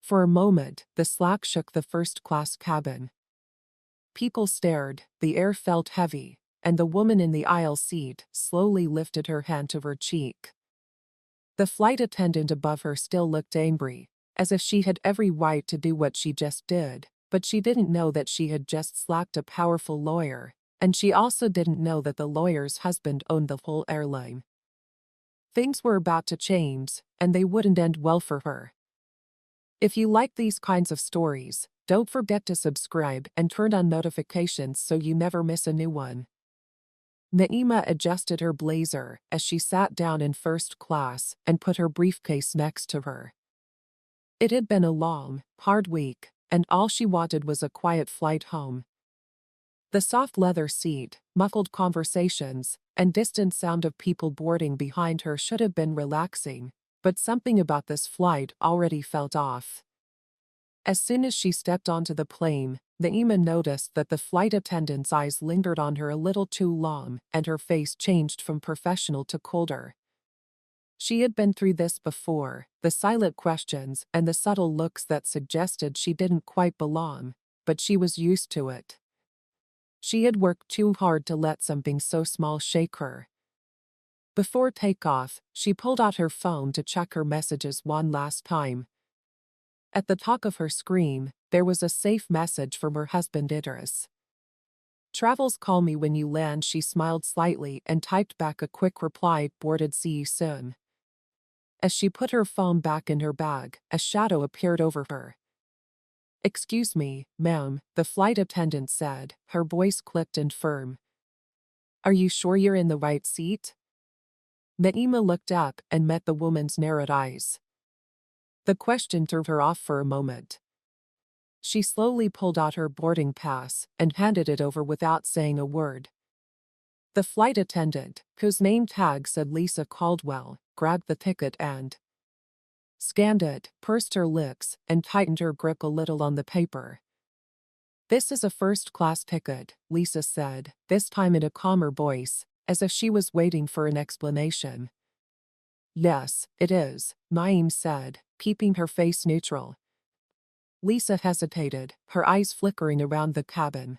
For a moment, the slack shook the first-class cabin. People stared, the air felt heavy, and the woman in the aisle seat slowly lifted her hand to her cheek. The flight attendant above her still looked angry, as if she had every right to do what she just did, but she didn't know that she had just slapped a powerful lawyer, and she also didn't know that the lawyer's husband owned the whole airline. Things were about to change, and they wouldn't end well for her. If you like these kinds of stories, don't forget to subscribe and turn on notifications so you never miss a new one. Naima adjusted her blazer as she sat down in first class and put her briefcase next to her. It had been a long, hard week, and all she wanted was a quiet flight home. The soft leather seat, muffled conversations, and distant sound of people boarding behind her should have been relaxing, but something about this flight already felt off. As soon as she stepped onto the plane, Naima noticed that the flight attendant's eyes lingered on her a little too long, and her face changed from professional to colder. She had been through this before, the silent questions and the subtle looks that suggested she didn't quite belong, but she was used to it. She had worked too hard to let something so small shake her. Before takeoff, she pulled out her phone to check her messages one last time. At the top of her screen, there was a safe message from her husband Idris. "Travels call me when you land." She smiled slightly and typed back a quick reply, "Boarded, see you soon." As she put her phone back in her bag, a shadow appeared over her. "Excuse me, ma'am," the flight attendant said, her voice clipped and firm. "Are you sure you're in the right seat?" Naima looked up and met the woman's narrowed eyes. The question threw her off for a moment. She slowly pulled out her boarding pass and handed it over without saying a word. The flight attendant, whose name tag said Lisa Caldwell, grabbed the ticket and scanned it, pursed her lips, and tightened her grip a little on the paper. "This is a first-class ticket," Lisa said, this time in a calmer voice, as if she was waiting for an explanation. "Yes, it is," Naima said, keeping her face neutral. Lisa hesitated, her eyes flickering around the cabin.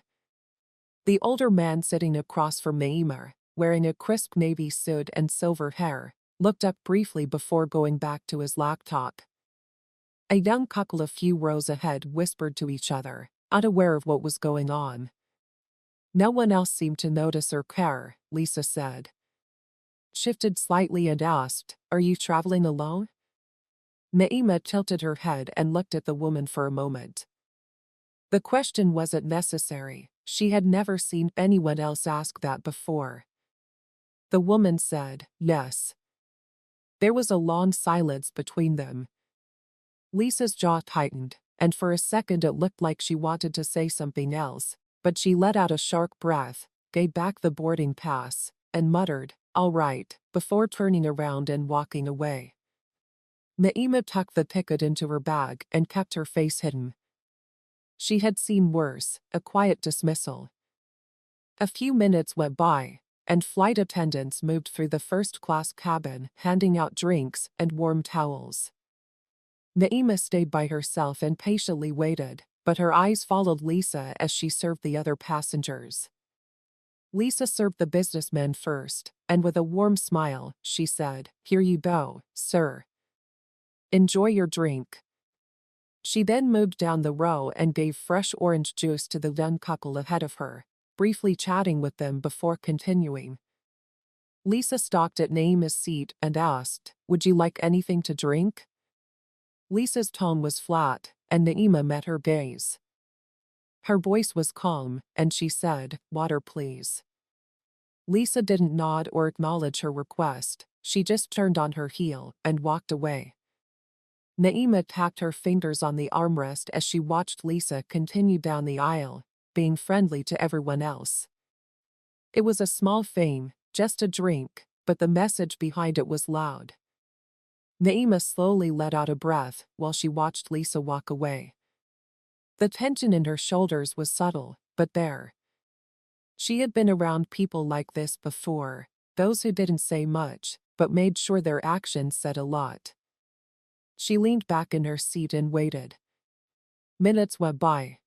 The older man sitting across from Naima, wearing a crisp navy suit and silver hair, looked up briefly before going back to his laptop. A young couple a few rows ahead whispered to each other, unaware of what was going on. "No one else seemed to notice or care," Lisa said. Shifted slightly and asked, "Are you traveling alone?" Naima tilted her head and looked at the woman for a moment. The question wasn't necessary, she had never seen anyone else ask that before. The woman said, "Yes." There was a long silence between them. Lisa's jaw tightened, and for a second it looked like she wanted to say something else, but she let out a sharp breath, gave back the boarding pass, and muttered, "All right," before turning around and walking away. Naima tucked the ticket into her bag and kept her face hidden. She had seen worse, a quiet dismissal. A few minutes went by, and flight attendants moved through the first-class cabin, handing out drinks and warm towels. Naima stayed by herself and patiently waited, but her eyes followed Lisa as she served the other passengers. Lisa served the businessman first, and with a warm smile, she said, "Here you go, sir. Enjoy your drink." She then moved down the row and gave fresh orange juice to the young couple ahead of her, briefly chatting with them before continuing. Lisa stopped at Naima's seat and asked, "Would you like anything to drink?" Lisa's tone was flat, and Naima met her gaze. Her voice was calm, and she said, "Water, please." Lisa didn't nod or acknowledge her request, she just turned on her heel and walked away. Naima tapped her fingers on the armrest as she watched Lisa continue down the aisle, being friendly to everyone else. It was a small thing, just a drink, but the message behind it was loud. Naima slowly let out a breath while she watched Lisa walk away. The tension in her shoulders was subtle, but there. She had been around people like this before, those who didn't say much, but made sure their actions said a lot. She leaned back in her seat and waited. Minutes went by.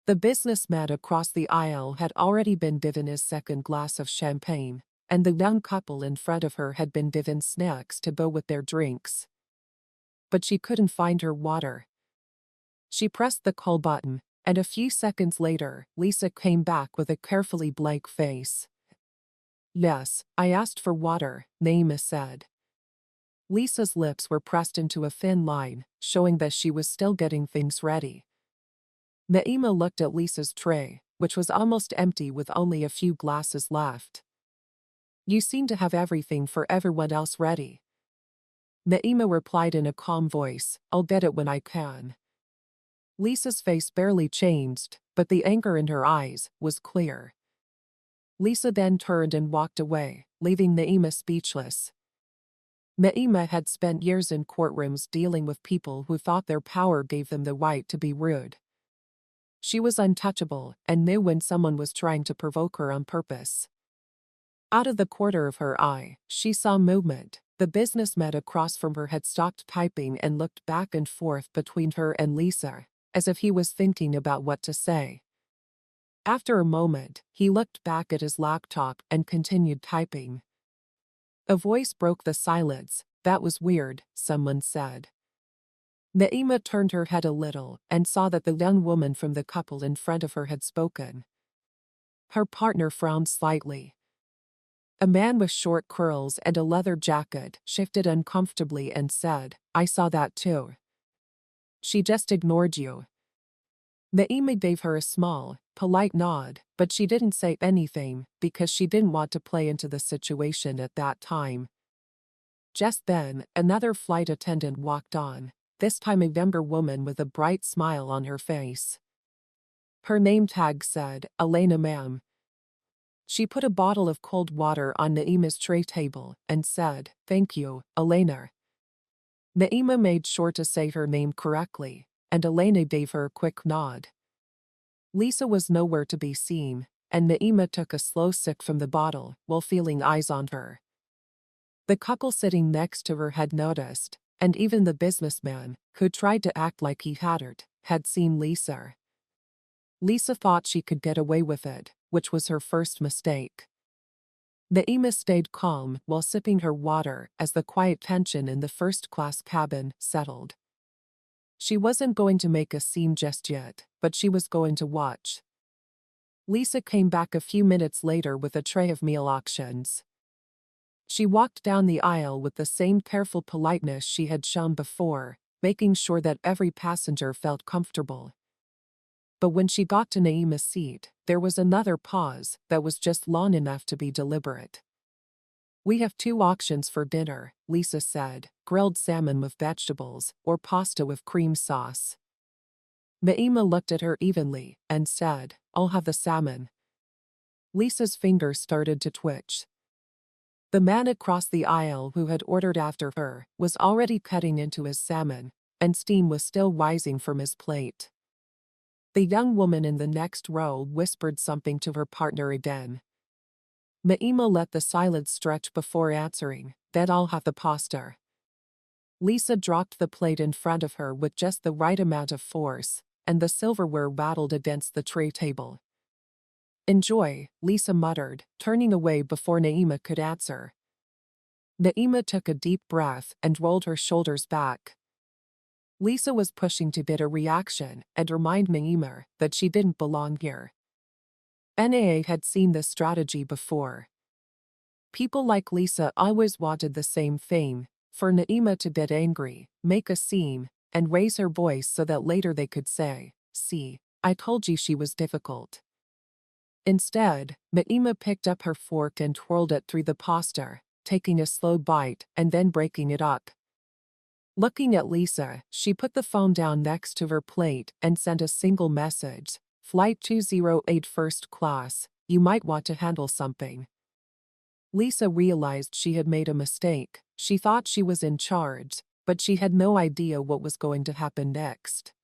The businessman across the aisle had already been given his second glass of champagne, and the young couple in front of her had been given snacks to go with their drinks. But she couldn't find her water. She pressed the call button, and a few seconds later, Lisa came back with a carefully blank face. Yes, I asked for water, Naima said. Lisa's lips were pressed into a thin line, showing that she was still getting things ready. Naima looked at Lisa's tray, which was almost empty with only a few glasses left. You seem to have everything for everyone else ready. Naima replied in a calm voice, I'll get it when I can. Lisa's face barely changed, but the anger in her eyes was clear. Lisa then turned and walked away, leaving Naima speechless. Naima had spent years in courtrooms dealing with people who thought their power gave them the right to be rude. She was untouchable and knew when someone was trying to provoke her on purpose. Out of the corner of her eye, she saw movement. The businessman across from her had stopped typing and looked back and forth between her and Lisa, as if he was thinking about what to say. After a moment, he looked back at his laptop and continued typing. A voice broke the silence. That was weird, someone said. Naima turned her head a little and saw that the young woman from the couple in front of her had spoken. Her partner frowned slightly. A man with short curls and a leather jacket shifted uncomfortably and said, I saw that too. She just ignored you. Naima gave her a small, polite nod, but she didn't say anything because she didn't want to play into the situation at that time. Just then, another flight attendant walked on, this time a younger woman with a bright smile on her face. Her name tag said, Elena ma'am. She put a bottle of cold water on Naima's tray table and said, Thank you, Elena. Naima made sure to say her name correctly, and Elena gave her a quick nod. Lisa was nowhere to be seen, and Naima took a slow sip from the bottle while feeling eyes on her. The couple sitting next to her had noticed, and even the businessman, who tried to act like he hadn't, had seen Lisa. Lisa thought she could get away with it, which was her first mistake. Naima stayed calm while sipping her water as the quiet tension in the first-class cabin settled. She wasn't going to make a scene just yet, but she was going to watch. Lisa came back a few minutes later with a tray of meal options. She walked down the aisle with the same careful politeness she had shown before, making sure that every passenger felt comfortable. But when she got to Naima's seat, there was another pause that was just long enough to be deliberate. We have 2 options for dinner, Lisa said, grilled salmon with vegetables or pasta with cream sauce. Naima looked at her evenly and said, I'll have the salmon. Lisa's fingers started to twitch. The man across the aisle who had ordered after her was already cutting into his salmon, and steam was still rising from his plate. The young woman in the next row whispered something to her partner again. Naima let the silence stretch before answering, then I'll have the pasta. Lisa dropped the plate in front of her with just the right amount of force, and the silverware rattled against the tray table. Enjoy, Lisa muttered, turning away before Naima could answer. Naima took a deep breath and rolled her shoulders back. Lisa was pushing to get a reaction and remind Naima that she didn't belong here. NAA had seen this strategy before. People like Lisa always wanted the same thing, for Naima to get angry, make a scene, and raise her voice so that later they could say, see, I told you she was difficult. Instead, Naima picked up her fork and twirled it through the pasta, taking a slow bite and then breaking it up. Looking at Lisa, she put the phone down next to her plate and sent a single message, Flight 208 First Class, you might want to handle something. Lisa realized she had made a mistake. She thought she was in charge, but she had no idea what was going to happen next.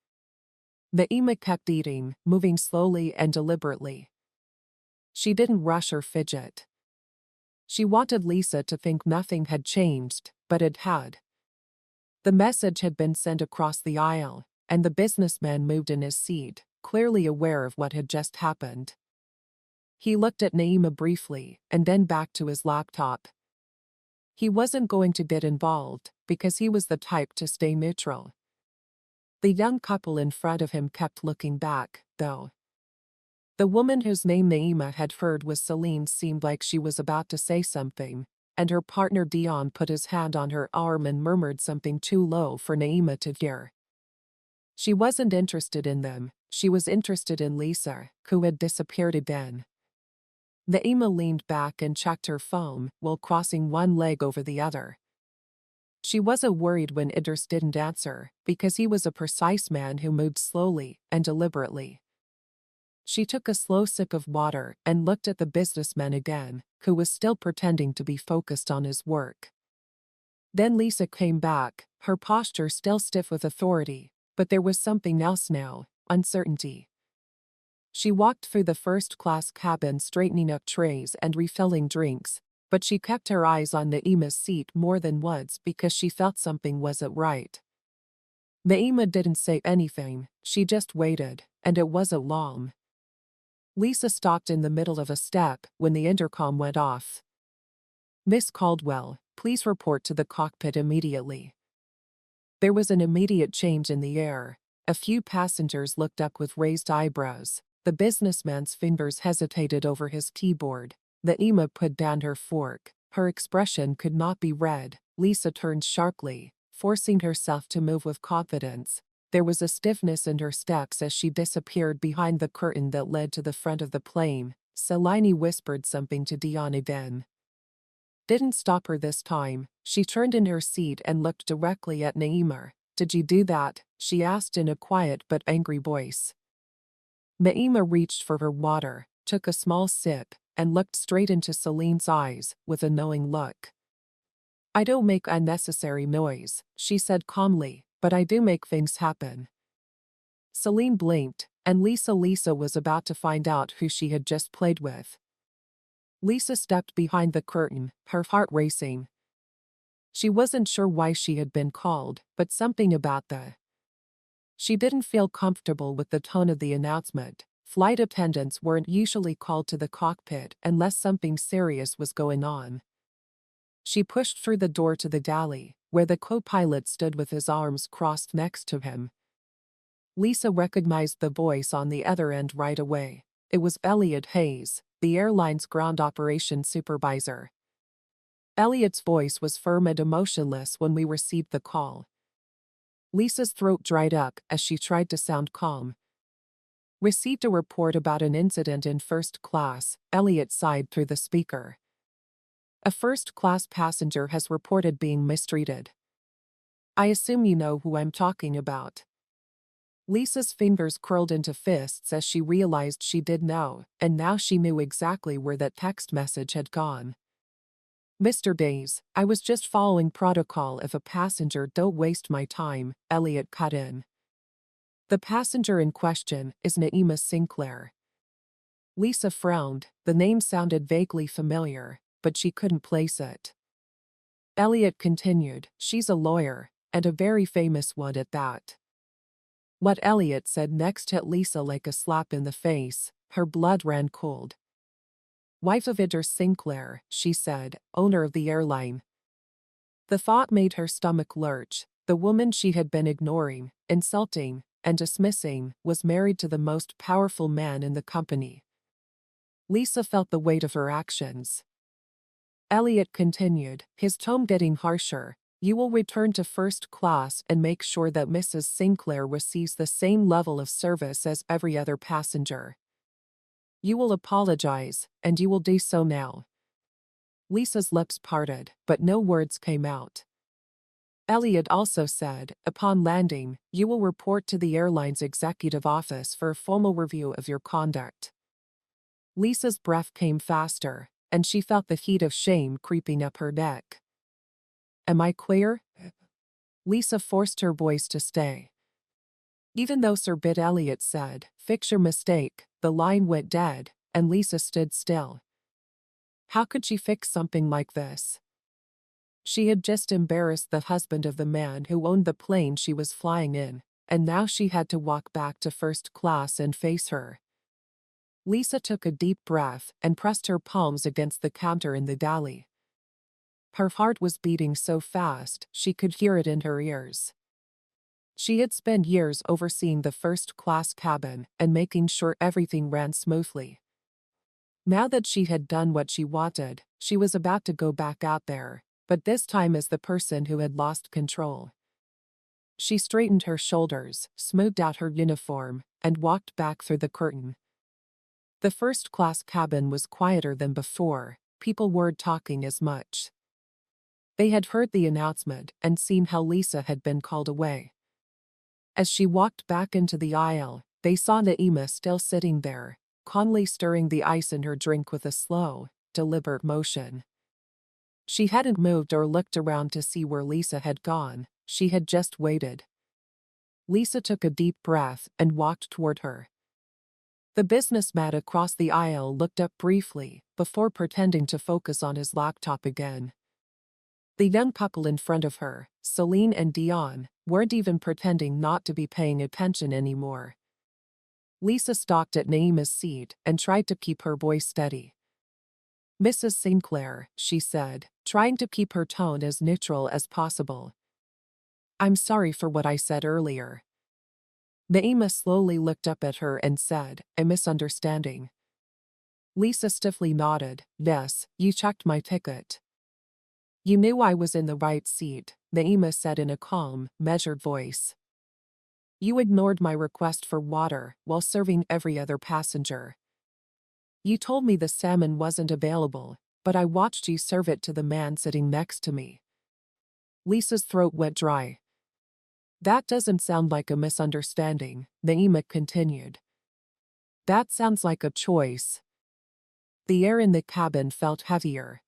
Naima kept eating, moving slowly and deliberately. She didn't rush or fidget. She wanted Lisa to think nothing had changed, but it had. The message had been sent across the aisle, and the businessman moved in his seat, clearly aware of what had just happened. He looked at Naima briefly, and then back to his laptop. He wasn't going to get involved, because he was the type to stay neutral. The young couple in front of him kept looking back, though. The woman whose name Naima had heard was Celine seemed like she was about to say something, and her partner Dion put his hand on her arm and murmured something too low for Naima to hear. She wasn't interested in them, she was interested in Lisa, who had disappeared again. Naima leaned back and checked her phone while crossing one leg over the other. She wasn't worried when Idris didn't answer, because he was a precise man who moved slowly and deliberately. She took a slow sip of water and looked at the businessman again, who was still pretending to be focused on his work. Then Lisa came back, her posture still stiff with authority, but there was something else now, uncertainty. She walked through the first-class cabin straightening up trays and refilling drinks, but she kept her eyes on Naima's seat more than once because she felt something wasn't right. Naima didn't say anything, she just waited, and it wasn't long. Lisa stopped in the middle of a step when the intercom went off. "Miss Caldwell, please report to the cockpit immediately." There was an immediate change in the air. A few passengers looked up with raised eyebrows. The businessman's fingers hesitated over his keyboard. Naima put down her fork. Her expression could not be read. Lisa turned sharply, forcing herself to move with confidence. There was a stiffness in her steps as she disappeared behind the curtain that led to the front of the plane. Celine whispered something to Dion again. Didn't stop her this time. She turned in her seat and looked directly at Naima. "Did you do that?" she asked in a quiet but angry voice. Naima reached for her water, took a small sip, and looked straight into Celine's eyes with a knowing look. "I don't make unnecessary noise," she said calmly, "but I do make things happen." Celine blinked, and Lisa was about to find out who she had just played with. Lisa stepped behind the curtain, her heart racing. She wasn't sure why she had been called, but something about She didn't feel comfortable with the tone of the announcement. Flight attendants weren't usually called to the cockpit unless something serious was going on. She pushed through the door to the galley, where the co-pilot stood with his arms crossed next to him. Lisa recognized the voice on the other end right away. It was Elliot Hayes, the airline's ground operations supervisor. Elliot's voice was firm and emotionless when we received the call. Lisa's throat dried up as she tried to sound calm. "Received a report about an incident in first class," Elliot sighed through the speaker. "A first-class passenger has reported being mistreated. I assume you know who I'm talking about." Lisa's fingers curled into fists as she realized she did know, and now she knew exactly where that text message had gone. "Mr. Days, I was just following protocol. If a passenger don't waste my time," Elliot cut in. "The passenger in question is Naima Sinclair." Lisa frowned. The name sounded vaguely familiar, but she couldn't place it. Elliot continued, "She's a lawyer, and a very famous one at that." What Elliot said next hit Lisa like a slap in the face. Her blood ran cold. "Wife of Idris Sinclair," she said, "owner of the airline." The thought made her stomach lurch. The woman she had been ignoring, insulting, and dismissing was married to the most powerful man in the company. Lisa felt the weight of her actions. Elliot continued, his tone getting harsher. "You will return to first class and make sure that Mrs. Sinclair receives the same level of service as every other passenger. You will apologize, and you will do so now." Lisa's lips parted, but no words came out. Elliot also said, "Upon landing, you will report to the airline's executive office for a formal review of your conduct." Lisa's breath came faster, and she felt the heat of shame creeping up her neck. "Am I clear?" Lisa forced her voice to stay. Even though Sir Bit Elliot said, "Fix your mistake," the line went dead, and Lisa stood still. How could she fix something like this? She had just embarrassed the husband of the man who owned the plane she was flying in, and now she had to walk back to first class and face her. Lisa took a deep breath and pressed her palms against the counter in the galley. Her heart was beating so fast she could hear it in her ears. She had spent years overseeing the first-class cabin and making sure everything ran smoothly. Now that she had done what she wanted, she was about to go back out there, but this time as the person who had lost control. She straightened her shoulders, smoothed out her uniform, and walked back through the curtain. The first-class cabin was quieter than before, people weren't talking as much. They had heard the announcement and seen how Lisa had been called away. As she walked back into the aisle, they saw Naima still sitting there, calmly stirring the ice in her drink with a slow, deliberate motion. She hadn't moved or looked around to see where Lisa had gone, she had just waited. Lisa took a deep breath and walked toward her. The businessman across the aisle looked up briefly, before pretending to focus on his laptop again. The young couple in front of her, Celine and Dion, weren't even pretending not to be paying attention anymore. Lisa stalked at Naima's seat and tried to keep her voice steady. "Mrs. Sinclair," she said, trying to keep her tone as neutral as possible. "I'm sorry for what I said earlier." Naima slowly looked up at her and said, "A misunderstanding." Lisa stiffly nodded. "Yes, you checked my ticket." "You knew I was in the right seat," Naima said in a calm, measured voice. "You ignored my request for water while serving every other passenger. You told me the salmon wasn't available, but I watched you serve it to the man sitting next to me." Lisa's throat went dry. "That doesn't sound like a misunderstanding," Naima continued. "That sounds like a choice." The air in the cabin felt heavier.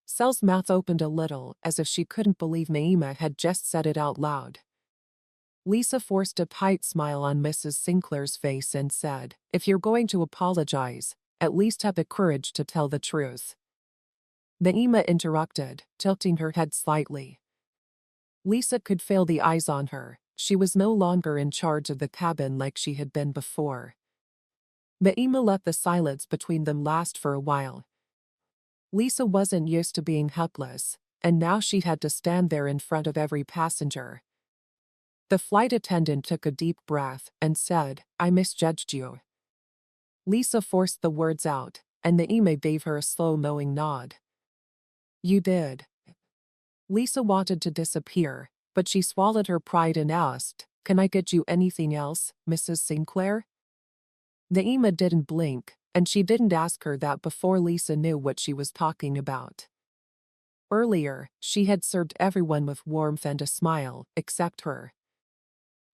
Sel's mouth opened a little as if she couldn't believe Naima had just said it out loud. Lisa forced a tight smile on Mrs. Sinclair's face and said, "If you're going to apologize, at least have the courage to tell the truth." Naima interrupted, tilting her head slightly. Lisa could feel the eyes on her. She was no longer in charge of the cabin like she had been before. Naima let the silence between them last for a while. Lisa wasn't used to being helpless, and now she had to stand there in front of every passenger. The flight attendant took a deep breath and said, "I misjudged you." Lisa forced the words out, and Naima gave her a slow knowing nod. "You did." Lisa wanted to disappear, but she swallowed her pride and asked, "Can I get you anything else, Mrs. Sinclair?" Naima didn't blink, and she didn't ask her that before Lisa knew what she was talking about. Earlier, she had served everyone with warmth and a smile, except her.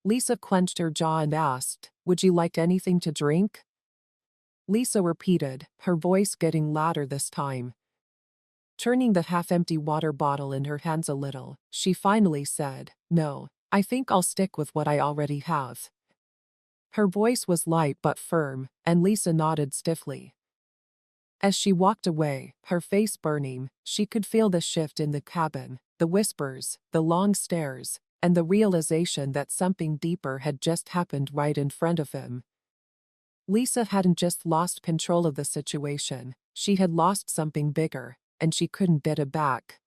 Lisa clenched her jaw and asked, "Would you like anything to drink?" Lisa repeated, her voice getting louder this time. Turning the half-empty water bottle in her hands a little, she finally said, "No, I think I'll stick with what I already have." Her voice was light but firm, and Lisa nodded stiffly. As she walked away, her face burning, she could feel the shift in the cabin, the whispers, the long stares, and the realization that something deeper had just happened right in front of him. Lisa hadn't just lost control of the situation, she had lost something bigger, and she couldn't get it back.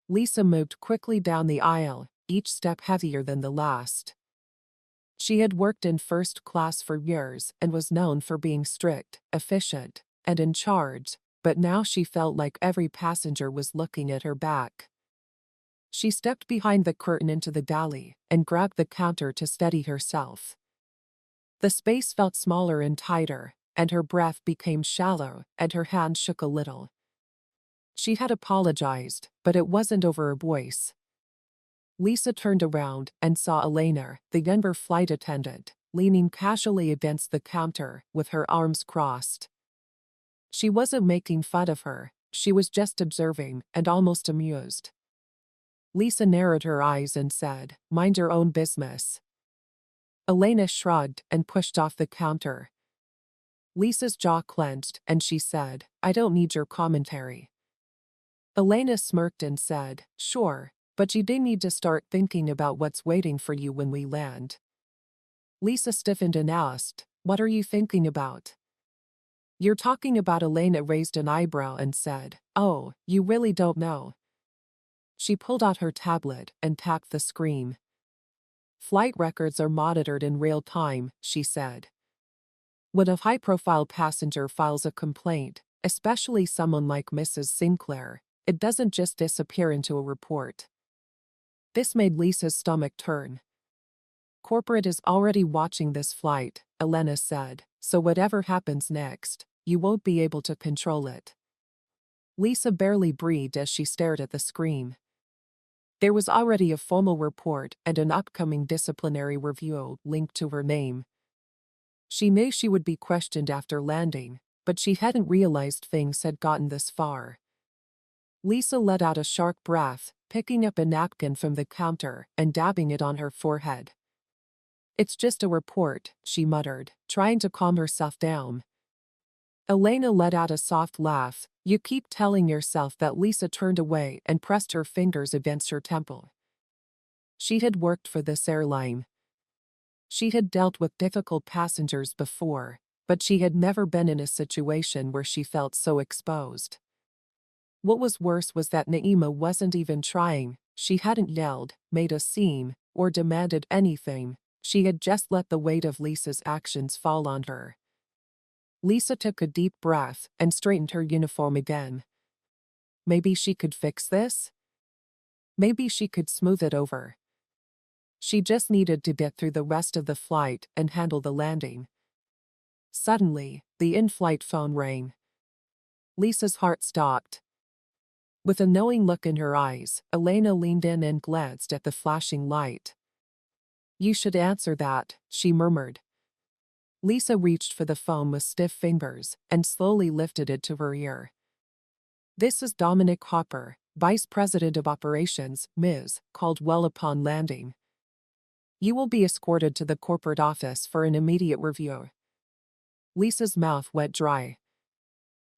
Lisa moved quickly down the aisle, each step heavier than the last. She had worked in first class for years and was known for being strict, efficient, and in charge, but now she felt like every passenger was looking at her back. She stepped behind the curtain into the galley and grabbed the counter to steady herself. The space felt smaller and tighter, and her breath became shallow and her hand shook a little. She had apologized, but it wasn't over her voice. Lisa turned around and saw Elena, the younger flight attendant, leaning casually against the counter with her arms crossed. She wasn't making fun of her, she was just observing and almost amused. Lisa narrowed her eyes and said, "Mind your own business." Elena shrugged and pushed off the counter. Lisa's jaw clenched and she said, "I don't need your commentary." Elena smirked and said, "Sure, but you do need to start thinking about what's waiting for you when we land." Lisa stiffened and asked, "What are you thinking about?" "You're talking about." Elena raised an eyebrow and said, "Oh, you really don't know." She pulled out her tablet and tapped the screen. "Flight records are monitored in real time," she said. "When a high-profile passenger files a complaint, especially someone like Mrs. Sinclair, it doesn't just disappear into a report." This made Lisa's stomach turn. "Corporate is already watching this flight," Elena said, "so whatever happens next, you won't be able to control it." Lisa barely breathed as she stared at the screen. There was already a formal report and an upcoming disciplinary review linked to her name. She knew she would be questioned after landing, but she hadn't realized things had gotten this far. Lisa let out a sharp breath, picking up a napkin from the counter and dabbing it on her forehead. "It's just a report," she muttered, trying to calm herself down. Elena let out a soft laugh. "You keep telling yourself that." Lisa turned away and pressed her fingers against her temple. She had worked for this airline. She had dealt with difficult passengers before, but she had never been in a situation where she felt so exposed. What was worse was that Naima wasn't even trying. She hadn't yelled, made a scene, or demanded anything. She had just let the weight of Lisa's actions fall on her. Lisa took a deep breath and straightened her uniform again. Maybe she could fix this? Maybe she could smooth it over. She just needed to get through the rest of the flight and handle the landing. Suddenly, the in-flight phone rang. Lisa's heart stopped. With a knowing look in her eyes, Elena leaned in and glanced at the flashing light. "You should answer that," she murmured. Lisa reached for the phone with stiff fingers and slowly lifted it to her ear. "This is Dominic Hopper, Vice President of Operations, Ms. Caldwell." Upon landing, "You will be escorted to the corporate office for an immediate review." Lisa's mouth went dry.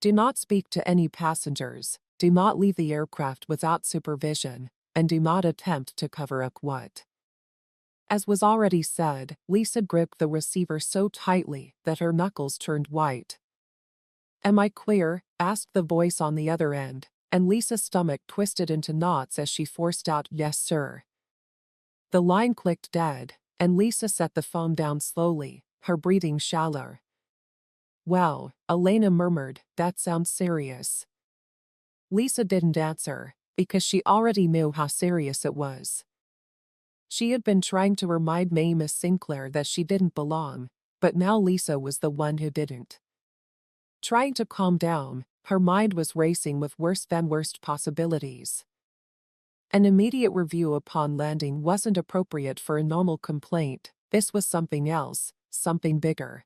"Do not speak to any passengers, do not leave the aircraft without supervision, and do not attempt to cover up what." As was already said, Lisa gripped the receiver so tightly that her knuckles turned white. "Am I clear?" asked the voice on the other end, and Lisa's stomach twisted into knots as she forced out, "Yes, sir." The line clicked dead, and Lisa set the phone down slowly, her breathing shallow. "Well," Elena murmured, "that sounds serious." Lisa didn't answer, because she already knew how serious it was. She had been trying to remind Naima Sinclair that she didn't belong, but now Lisa was the one who didn't. Trying to calm down, her mind was racing with worse than worst possibilities. An immediate review upon landing wasn't appropriate for a normal complaint. This was something else, something bigger.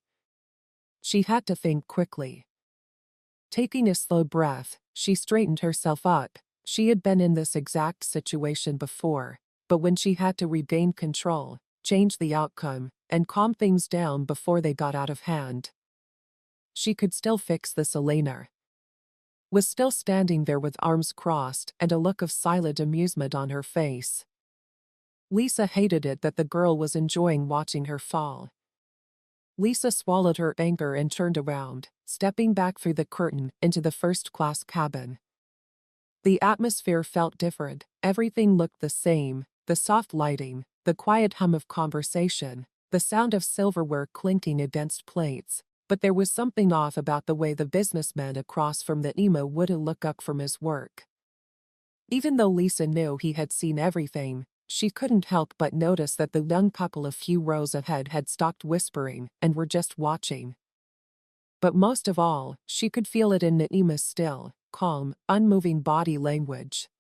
She had to think quickly. Taking a slow breath, she straightened herself up. She had been in this exact situation before, but when she had to regain control, change the outcome, and calm things down before they got out of hand. She could still fix this. Elena was still standing there with arms crossed and a look of silent amusement on her face. Lisa hated it that the girl was enjoying watching her fall. Lisa swallowed her anger and turned around, stepping back through the curtain into the first-class cabin. The atmosphere felt different. Everything looked the same: the soft lighting, the quiet hum of conversation, the sound of silverware clinking against plates, but there was something off about the way the businessman across from the emo would look up from his work. Even though Lisa knew he had seen everything, she couldn't help but notice that the young couple a few rows ahead had stopped whispering and were just watching. But most of all, she could feel it in Naima's still, calm, unmoving body language.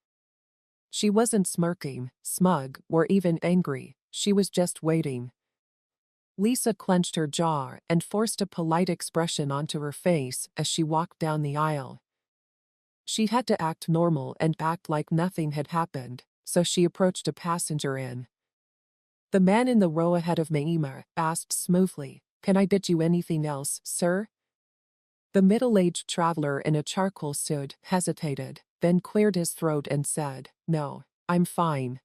She wasn't smirking, smug, or even angry. She was just waiting. Lisa clenched her jaw and forced a polite expression onto her face as she walked down the aisle. She had to act normal and act like nothing had happened, so she approached a passenger in. The man in the row ahead of Naima asked smoothly, "Can I get you anything else, sir?" The middle-aged traveler in a charcoal suit hesitated, then cleared his throat and said, "No, I'm fine."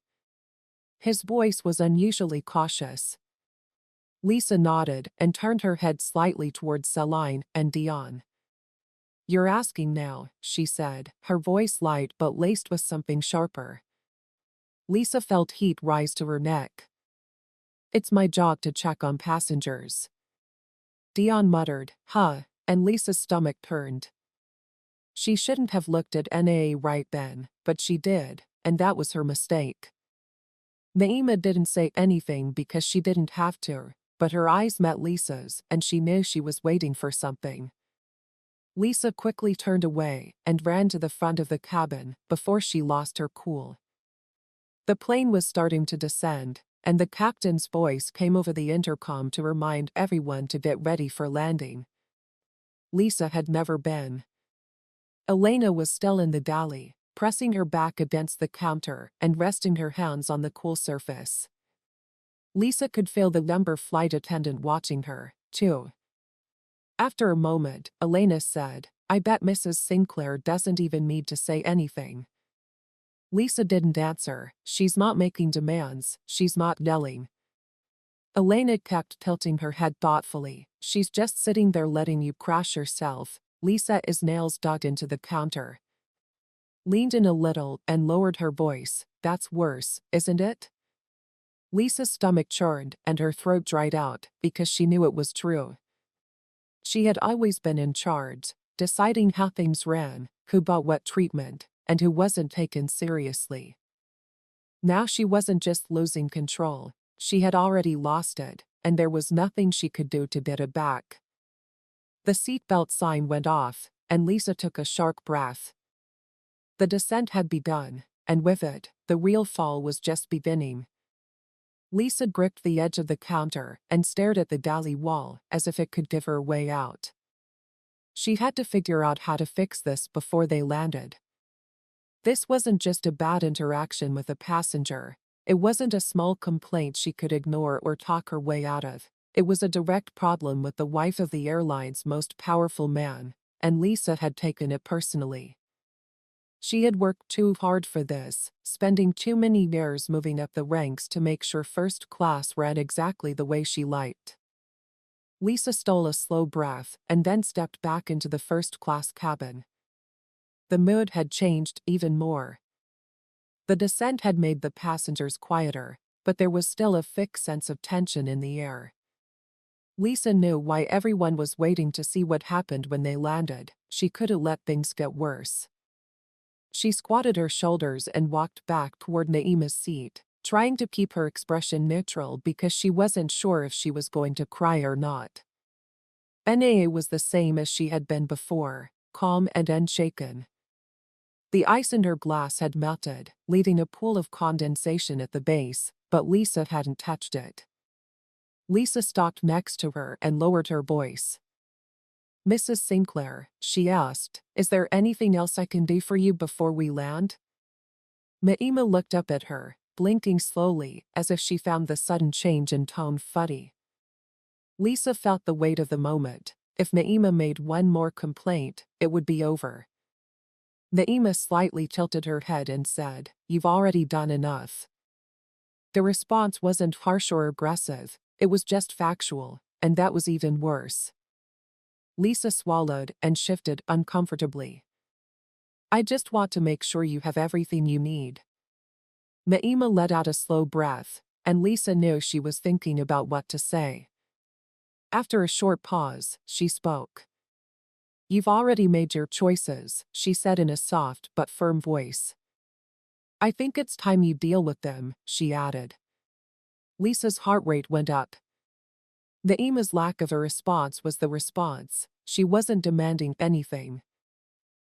His voice was unusually cautious. Lisa nodded and turned her head slightly towards Celine and Dion. "You're asking now," she said, her voice light but laced with something sharper. Lisa felt heat rise to her neck. "It's my job to check on passengers." Dion muttered, "Huh," and Lisa's stomach turned. She shouldn't have looked at Naa right then, but she did, and that was her mistake. Naima didn't say anything because she didn't have to, but her eyes met Lisa's and she knew she was waiting for something. Lisa quickly turned away and ran to the front of the cabin before she lost her cool. The plane was starting to descend, and the captain's voice came over the intercom to remind everyone to get ready for landing. Lisa had never been. Elena was still in the galley, pressing her back against the counter and resting her hands on the cool surface. Lisa could feel the number flight attendant watching her, too. After a moment, Elena said, "I bet Mrs. Sinclair doesn't even need to say anything." Lisa didn't answer. "She's not making demands, she's not yelling." Elena kept tilting her head thoughtfully. "She's just sitting there letting you crash yourself." Lisa, is nails dug into the counter, leaned in a little and lowered her voice. "That's worse, isn't it?" Lisa's stomach churned and her throat dried out because she knew it was true. She had always been in charge, deciding how things ran, who bought what treatment, and who wasn't taken seriously. Now she wasn't just losing control, she had already lost it, and there was nothing she could do to get it back. The seatbelt sign went off, and Lisa took a sharp breath. The descent had begun, and with it, the real fall was just beginning. Lisa gripped the edge of the counter and stared at the galley wall as if it could give her a way out. She had to figure out how to fix this before they landed. This wasn't just a bad interaction with a passenger. It wasn't a small complaint she could ignore or talk her way out of. It was a direct problem with the wife of the airline's most powerful man, and Lisa had taken it personally. She had worked too hard for this, spending too many years moving up the ranks to make sure first class ran exactly the way she liked. Lisa stole a slow breath and then stepped back into the first-class cabin. The mood had changed even more. The descent had made the passengers quieter, but there was still a thick sense of tension in the air. Lisa knew why everyone was waiting to see what happened when they landed. She couldn't let things get worse. She squatted her shoulders and walked back toward Naima's seat, trying to keep her expression neutral because she wasn't sure if she was going to cry or not. Naa was the same as she had been before, calm and unshaken. The ice in her glass had melted, leaving a pool of condensation at the base, but Lisa hadn't touched it. Lisa stalked next to her and lowered her voice. "Mrs. Sinclair," she asked, "is there anything else I can do for you before we land?" Naima looked up at her, blinking slowly, as if she found the sudden change in tone funny. Lisa felt the weight of the moment. If Naima made one more complaint, it would be over. Naima slightly tilted her head and said, "You've already done enough." The response wasn't harsh or aggressive, it was just factual, and that was even worse. Lisa swallowed and shifted uncomfortably. "I just want to make sure you have everything you need." Naima let out a slow breath, and Lisa knew she was thinking about what to say. After a short pause, she spoke. "You've already made your choices," she said in a soft but firm voice. "I think it's time you deal with them," she added. Lisa's heart rate went up. Naima's lack of a response was the response. She wasn't demanding anything.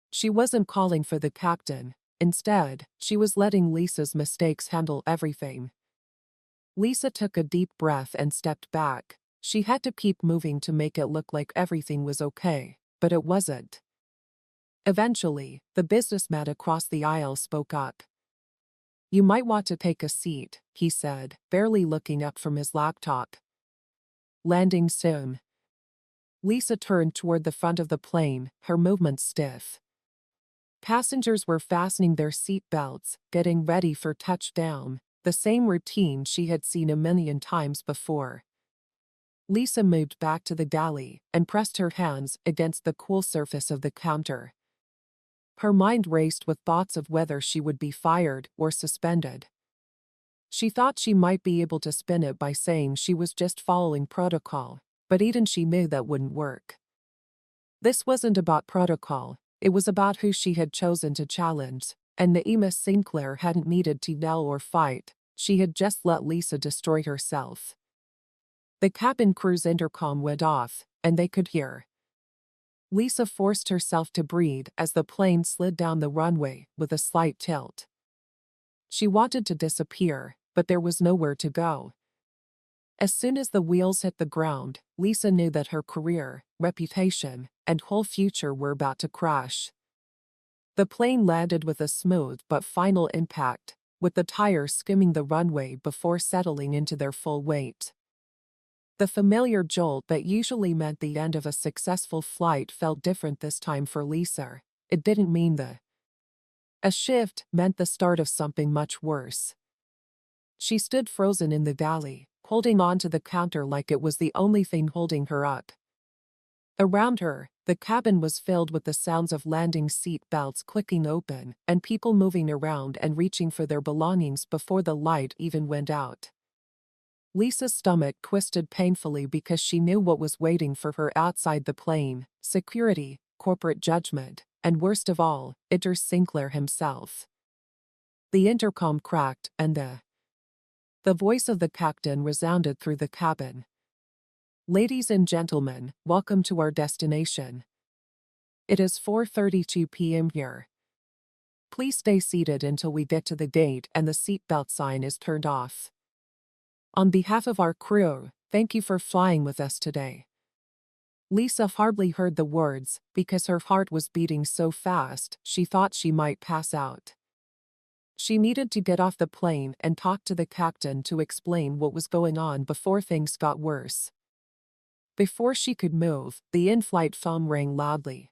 She wasn't calling for the captain. Instead, she was letting Lisa's mistakes handle everything. Lisa took a deep breath and stepped back. She had to keep moving to make it look like everything was okay, but it wasn't. Eventually, the businessman across the aisle spoke up. "You might want to take a seat," he said, barely looking up from his laptop. "Landing soon." Lisa turned toward the front of the plane, her movements stiff. Passengers were fastening their seat belts, getting ready for touchdown, the same routine she had seen a million times before. Lisa moved back to the galley and pressed her hands against the cool surface of the counter. Her mind raced with thoughts of whether she would be fired or suspended. She thought she might be able to spin it by saying she was just following protocol, but even she knew that wouldn't work. This wasn't about protocol, it was about who she had chosen to challenge, and Naima Sinclair hadn't needed to yell or fight, she had just let Lisa destroy herself. The cabin crew's intercom went off, and they could hear. Lisa forced herself to breathe as the plane slid down the runway with a slight tilt. She wanted to disappear, but there was nowhere to go. As soon as the wheels hit the ground, Lisa knew that her career, reputation, and whole future were about to crash. The plane landed with a smooth but final impact, with the tires skimming the runway before settling into their full weight. The familiar jolt that usually meant the end of a successful flight felt different this time for Lisa. It didn't mean a shift meant the start of something much worse. She stood frozen in the galley, holding on to the counter like it was the only thing holding her up. Around her, the cabin was filled with the sounds of landing seat belts clicking open and people moving around and reaching for their belongings before the light even went out. Lisa's stomach twisted painfully because she knew what was waiting for her outside the plane: security, corporate judgment, and worst of all, Sinclair himself. The intercom cracked and the voice of the captain resounded through the cabin. "Ladies and gentlemen, welcome to our destination. It is 4:32 p.m. here. Please stay seated until we get to the gate and the seatbelt sign is turned off. On behalf of our crew, thank you for flying with us today." Lisa hardly heard the words because her heart was beating so fast she thought she might pass out. She needed to get off the plane and talk to the captain to explain what was going on before things got worse. Before she could move, the in-flight phone rang loudly.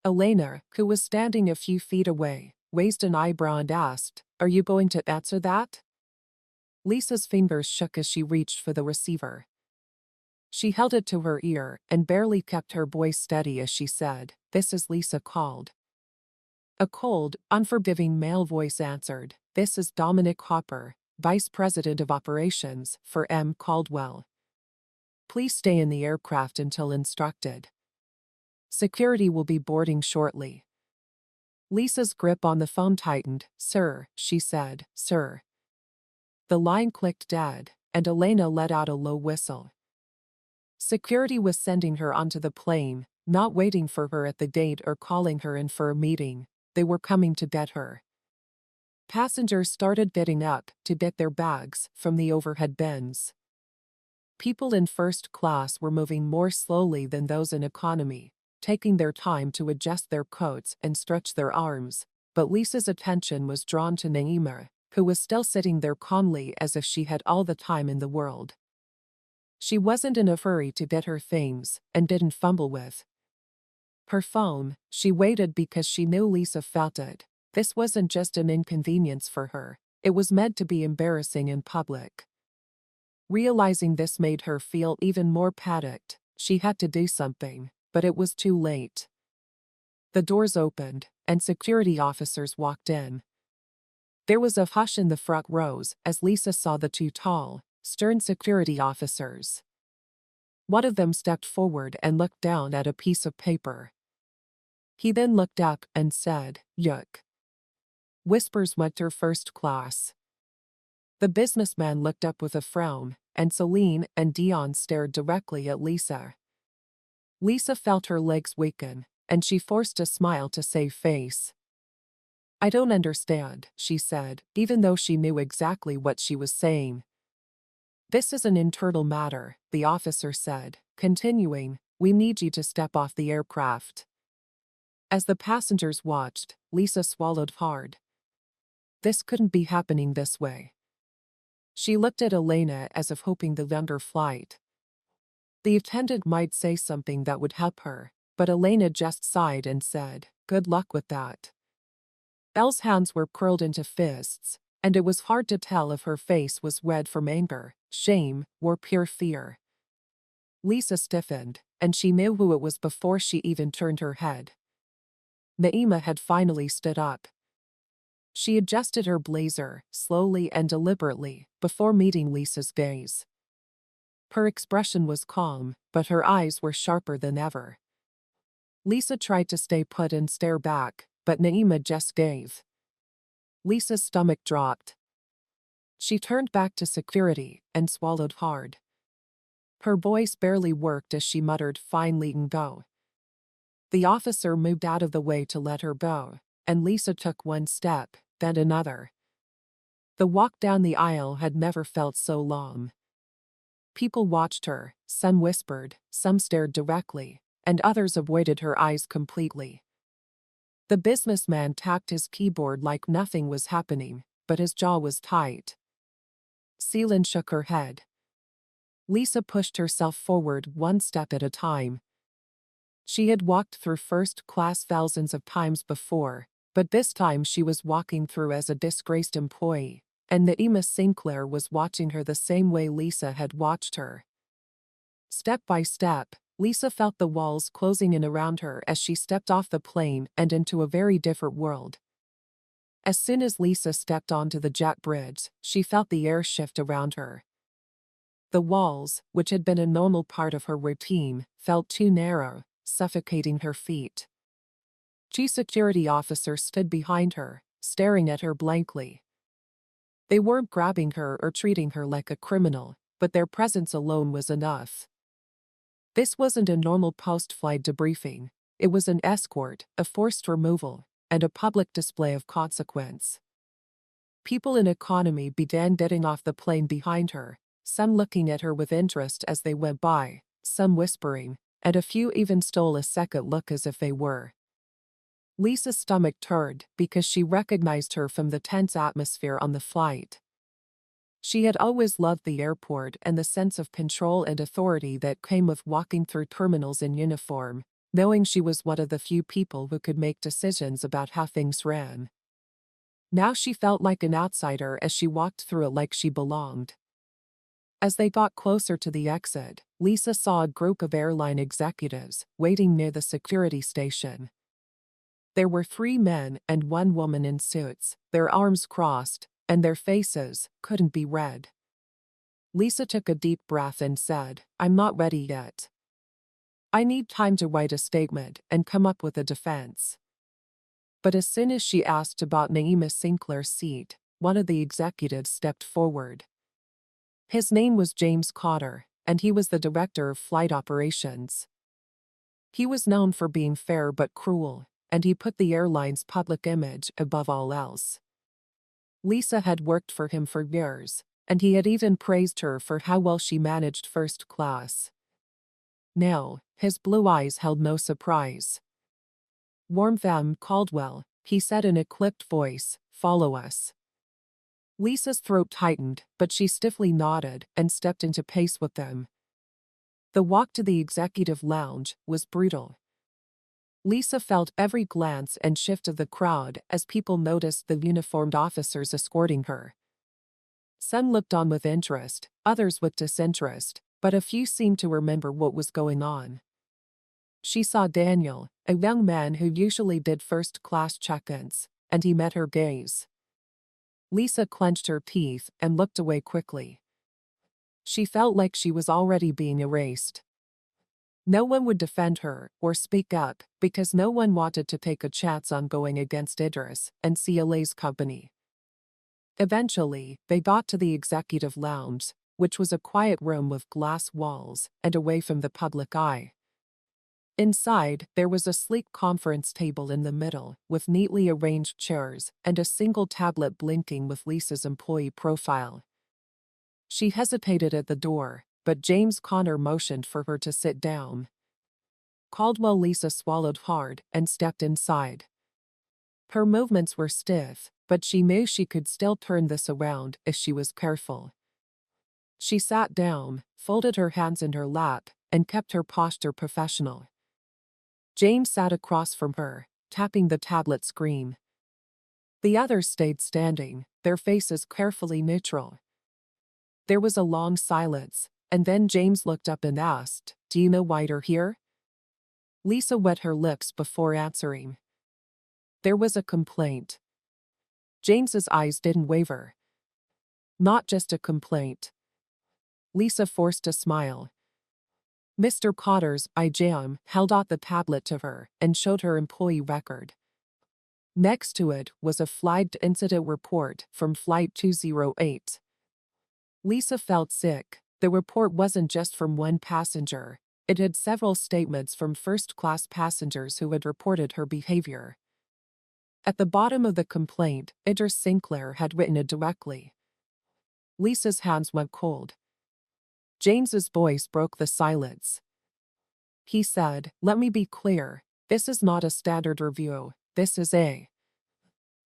Elena, who was standing a few feet away, raised an eyebrow and asked, "Are you going to answer that?" Lisa's fingers shook as she reached for the receiver. She held it to her ear and barely kept her voice steady as she said, "This is Lisa Caldwell." A cold, unforgiving male voice answered, "This is Dominic Hopper, Vice President of Operations for M. Caldwell. Please stay in the aircraft until instructed. Security will be boarding shortly." Lisa's grip on the phone tightened. "Sir," she said, "sir." The line clicked dead, and Elena let out a low whistle. Security was sending her onto the plane, not waiting for her at the gate or calling her in for a meeting. They were coming to get her. Passengers started getting up to get their bags from the overhead bins. People in first class were moving more slowly than those in economy, taking their time to adjust their coats and stretch their arms, but Lisa's attention was drawn to Naima, who was still sitting there calmly as if she had all the time in the world. She wasn't in a hurry to get her things and didn't fumble with her phone. She waited because she knew Lisa felt it. This wasn't just an inconvenience for her, it was meant to be embarrassing in public. Realizing this made her feel even more panicked. She had to do something, but it was too late. The doors opened, and security officers walked in. There was a hush in the front rows as Lisa saw the two tall, stern security officers. One of them stepped forward and looked down at a piece of paper. He then looked up and said, "Yuck." Whispers went through first class. The businessman looked up with a frown, and Celine and Dion stared directly at Lisa. Lisa felt her legs weaken, and she forced a smile to save face. "I don't understand," she said, even though she knew exactly what she was saying. "This is an internal matter," the officer said, continuing, "We need you to step off the aircraft." As the passengers watched, Lisa swallowed hard. This couldn't be happening this way. She looked at Elena as if hoping the longer flight. The attendant might say something that would help her, but Elena just sighed and said, Good luck with that. Elle's hands were curled into fists, and it was hard to tell if her face was red from anger, shame, or pure fear. Lisa stiffened, and she knew who it was before she even turned her head. Naima had finally stood up. She adjusted her blazer, slowly and deliberately, before meeting Lisa's gaze. Her expression was calm, but her eyes were sharper than ever. Lisa tried to stay put and stare back, but Naima just gave. Lisa's stomach dropped. She turned back to security and swallowed hard. Her voice barely worked as she muttered, "Fine, let go." The officer moved out of the way to let her go, and Lisa took one step, then another. The walk down the aisle had never felt so long. People watched her, some whispered, some stared directly, and others avoided her eyes completely. The businessman tapped his keyboard like nothing was happening, but his jaw was tight. Celine shook her head. Lisa pushed herself forward one step at a time. She had walked through first class thousands of times before, but this time she was walking through as a disgraced employee, and Naima Sinclair was watching her the same way Lisa had watched her. Step by step, Lisa felt the walls closing in around her as she stepped off the plane and into a very different world. As soon as Lisa stepped onto the jet bridge, she felt the air shift around her. The walls, which had been a normal part of her routine, felt too narrow, suffocating her feet. Two security officers stood behind her, staring at her blankly. They weren't grabbing her or treating her like a criminal, but their presence alone was enough. This wasn't a normal post-flight debriefing. It was an escort, a forced removal, and a public display of consequence. People in economy began getting off the plane behind her, some looking at her with interest as they went by, some whispering, and a few even stole a second look as if they were. Lisa's stomach turned because she recognized her from the tense atmosphere on the flight. She had always loved the airport and the sense of control and authority that came with walking through terminals in uniform, knowing she was one of the few people who could make decisions about how things ran. Now she felt like an outsider as she walked through it like she belonged. As they got closer to the exit, Lisa saw a group of airline executives waiting near the security station. There were 3 men and 1 woman in suits, their arms crossed, and their faces couldn't be read. Lisa took a deep breath and said, "I'm not ready yet. I need time to write a statement and come up with a defense." But as soon as she asked about Naima Sinclair's seat, one of the executives stepped forward. His name was James Cotter, and he was the director of flight operations. He was known for being fair but cruel, and he put the airline's public image above all else. Lisa had worked for him for years, and he had even praised her for how well she managed first class. Now, his blue eyes held no surprise. "Warm Caldwell," he said in a clipped voice, "follow us." Lisa's throat tightened, but she stiffly nodded and stepped into pace with them. The walk to the executive lounge was brutal. Lisa felt every glance and shift of the crowd as people noticed the uniformed officers escorting her. Some looked on with interest, others with disinterest, but a few seemed to remember what was going on. She saw Daniel, a young man who usually did first-class check-ins, and he met her gaze. Lisa clenched her teeth and looked away quickly. She felt like she was already being erased. No one would defend her or speak up because no one wanted to take a chance on going against Idris and CLA's company. Eventually, they got to the executive lounge, which was a quiet room with glass walls and away from the public eye. Inside, there was a sleek conference table in the middle, with neatly arranged chairs and a single tablet blinking with Lisa's employee profile. She hesitated at the door, but James Connor motioned for her to sit down. Caldwell Lisa swallowed hard and stepped inside. Her movements were stiff, but she knew she could still turn this around if she was careful. She sat down, folded her hands in her lap, and kept her posture professional. James sat across from her, tapping the tablet screen. The others stayed standing, their faces carefully neutral. There was a long silence, and then James looked up and asked, "Do you know why you're here?" Lisa wet her lips before answering. There was a complaint. James's eyes didn't waver. Not just a complaint. Lisa forced a smile. Mr. Cotter's IJM held out the tablet to her and showed her employee record. Next to it was a flagged incident report from Flight 208. Lisa felt sick. The report wasn't just from one passenger. It had several statements from first-class passengers who had reported her behavior. At the bottom of the complaint, Lisa Sinclair had written it directly. Lisa's hands went cold. James's voice broke the silence. He said, "Let me be clear. This is not a standard review. This is a..."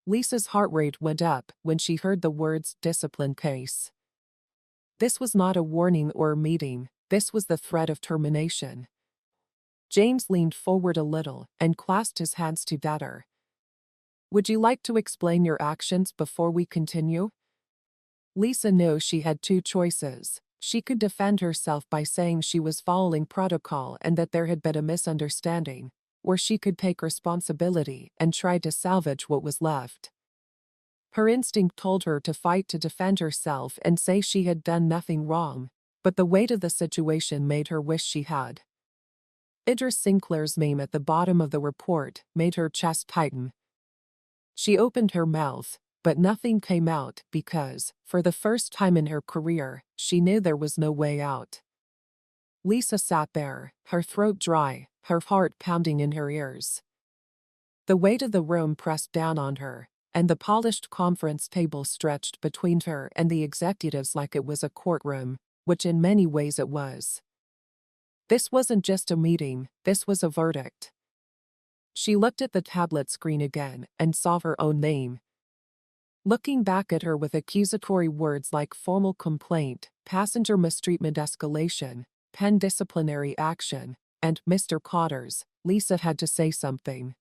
Lisa's heart rate went up when she heard the words discipline case. This was not a warning or a meeting. This was the threat of termination. James leaned forward a little and clasped his hands together. "Would you like to explain your actions before we continue?" Lisa knew she had two choices. She could defend herself by saying she was following protocol and that there had been a misunderstanding, or she could take responsibility and try to salvage what was left. Her instinct told her to fight to defend herself and say she had done nothing wrong, but the weight of the situation made her wish she had. Lisa Sinclair's name at the bottom of the report made her chest tighten. She opened her mouth, but nothing came out because, for the first time in her career, she knew there was no way out. Lisa sat there, her throat dry, her heart pounding in her ears. The weight of the room pressed down on her, and the polished conference table stretched between her and the executives like it was a courtroom, which in many ways it was. This wasn't just a meeting, this was a verdict. She looked at the tablet screen again and saw her own name. Looking back at her with accusatory words like formal complaint, passenger mistreatment escalation, pen disciplinary action, and Mr. Cotter's, Lisa had to say something.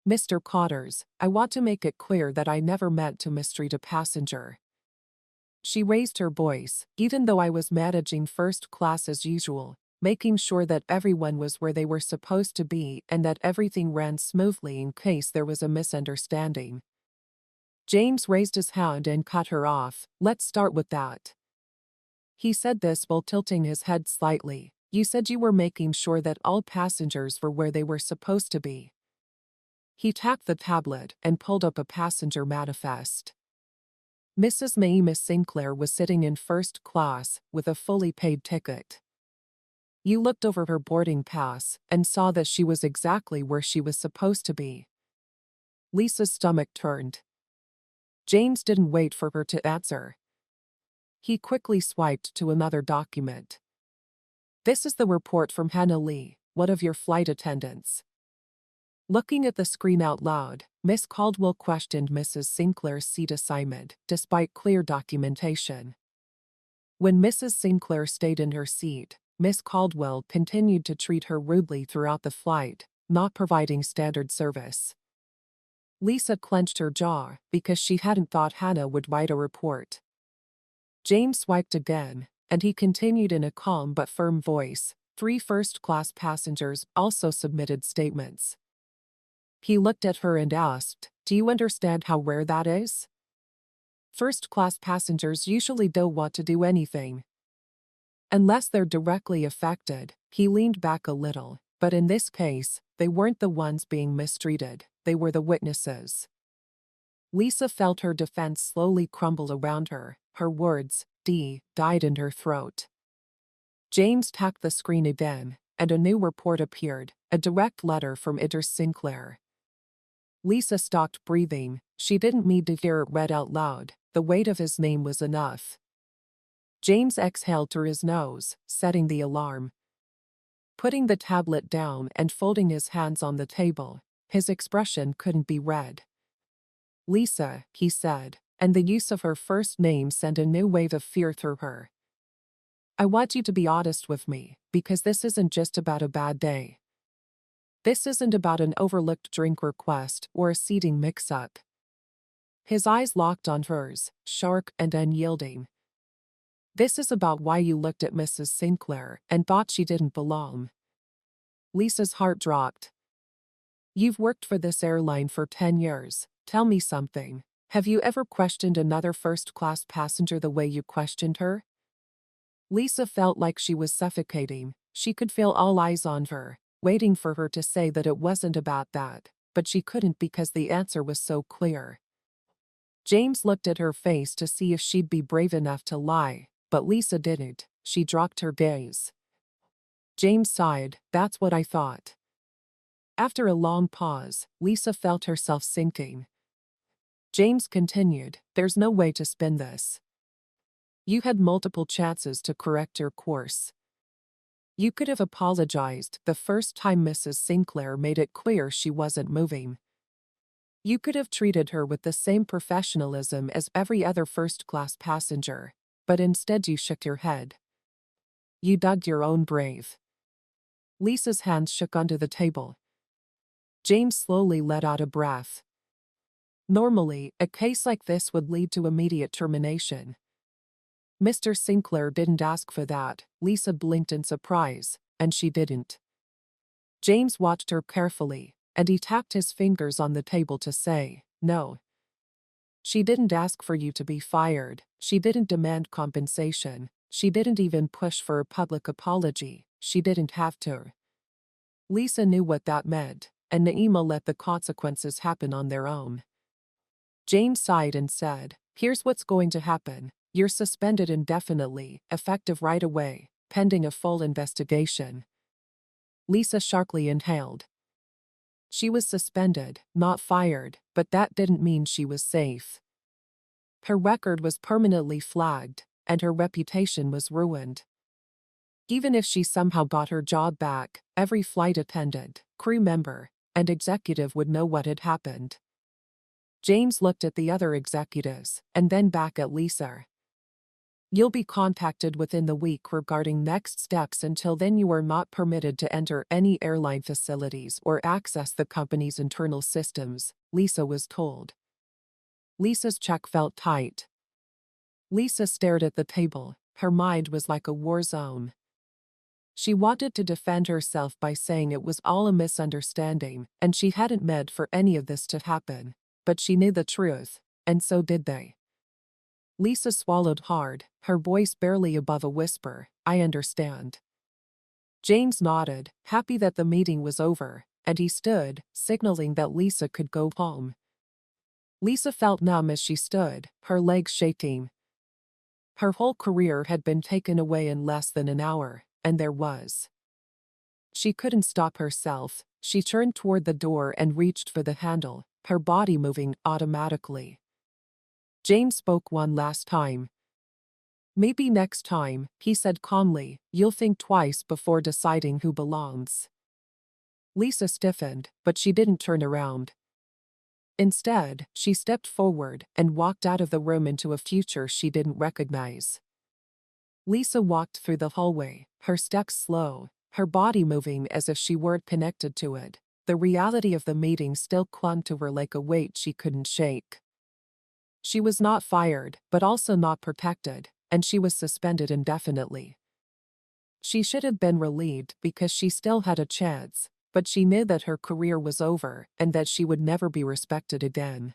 "Mr. Cotter's, I want to make it clear that I never meant to mistreat a passenger." She raised her voice, "Even though I was managing first class as usual, making sure that everyone was where they were supposed to be and that everything ran smoothly in case there was a misunderstanding." James raised his hand and cut her off. "Let's start with that." He said this while tilting his head slightly. "You said you were making sure that all passengers were where they were supposed to be." He tapped the tablet and pulled up a passenger manifest. Mrs. Naima Sinclair was sitting in first class with a fully paid ticket. You looked over her boarding pass and saw that she was exactly where she was supposed to be. Lisa's stomach turned. James didn't wait for her to answer. He quickly swiped to another document. "This is the report from Hannah Lee, one of your flight attendants." Looking at the screen out loud, Miss Caldwell questioned Mrs. Sinclair's seat assignment, despite clear documentation. When Mrs. Sinclair stayed in her seat, Miss Caldwell continued to treat her rudely throughout the flight, not providing standard service. Lisa clenched her jaw because she hadn't thought Hannah would write a report. James swiped again, and he continued in a calm but firm voice. 3 first-class passengers also submitted statements. He looked at her and asked, "Do you understand how rare that is? First-class passengers usually don't want to do anything. Unless they're directly affected." He leaned back a little, but in this case, they weren't the ones being mistreated, they were the witnesses. Lisa felt her defense slowly crumble around her, her words, died in her throat. James tapped the screen again, and a new report appeared, a direct letter from Lisa Sinclair. Lisa stopped breathing. She didn't need to hear it read out loud. The weight of his name was enough. James exhaled through his nose, setting the alarm. Putting the tablet down and folding his hands on the table, his expression couldn't be read. "Lisa," he said, and the use of her first name sent a new wave of fear through her. "I want you to be honest with me, because this isn't just about a bad day. This isn't about an overlooked drink request or a seating mix-up. His eyes locked on hers, sharp and unyielding. This is about why you looked at Mrs. Sinclair and thought she didn't belong. Lisa's heart dropped. You've worked for this airline for 10 years. Tell me something. Have you ever questioned another first-class passenger the way you questioned her? Lisa felt like she was suffocating. She could feel all eyes on her, waiting for her to say that it wasn't about that, but she couldn't because the answer was so clear. James looked at her face to see if she'd be brave enough to lie, but Lisa didn't. She dropped her gaze. James sighed. That's what I thought. After a long pause, Lisa felt herself sinking. James continued, there's no way to spin this. You had multiple chances to correct your course. You could have apologized the first time Mrs. Sinclair made it clear she wasn't moving. You could have treated her with the same professionalism as every other first-class passenger, but instead you shook your head. You dug your own grave. Lisa's hands shook onto the table. James slowly let out a breath. Normally, a case like this would lead to immediate termination. Mr. Sinclair didn't ask for that. Lisa blinked in surprise, and she didn't. James watched her carefully, and he tapped his fingers on the table to say, no. She didn't ask for you to be fired. She didn't demand compensation. She didn't even push for a public apology. She didn't have to. Lisa knew what that meant, and Naima let the consequences happen on their own. James sighed and said, here's what's going to happen. You're suspended indefinitely, effective right away, pending a full investigation. Lisa sharply inhaled. She was suspended, not fired, but that didn't mean she was safe. Her record was permanently flagged, and her reputation was ruined. Even if she somehow got her job back, every flight attendant, crew member, and executive would know what had happened. James looked at the other executives, and then back at Lisa. You'll be contacted within the week regarding next steps. Until then you are not permitted to enter any airline facilities or access the company's internal systems, Lisa was told. Lisa's check felt tight. Lisa stared at the table. Her mind was like a war zone. She wanted to defend herself by saying it was all a misunderstanding and she hadn't meant for any of this to happen, but she knew the truth, and so did they. Lisa swallowed hard, her voice barely above a whisper, I understand. James nodded, happy that the meeting was over, and he stood, signaling that Lisa could go home. Lisa felt numb as she stood, her legs shaking. Her whole career had been taken away in less than an hour, and there was. She couldn't stop herself. She turned toward the door and reached for the handle, her body moving automatically. James spoke one last time. Maybe next time, he said calmly, you'll think twice before deciding who belongs. Lisa stiffened, but she didn't turn around. Instead, she stepped forward and walked out of the room into a future she didn't recognize. Lisa walked through the hallway, her steps slow, her body moving as if she weren't connected to it. The reality of the meeting still clung to her like a weight she couldn't shake. She was not fired, but also not protected, and she was suspended indefinitely. She should have been relieved because she still had a chance, but she knew that her career was over and that she would never be respected again.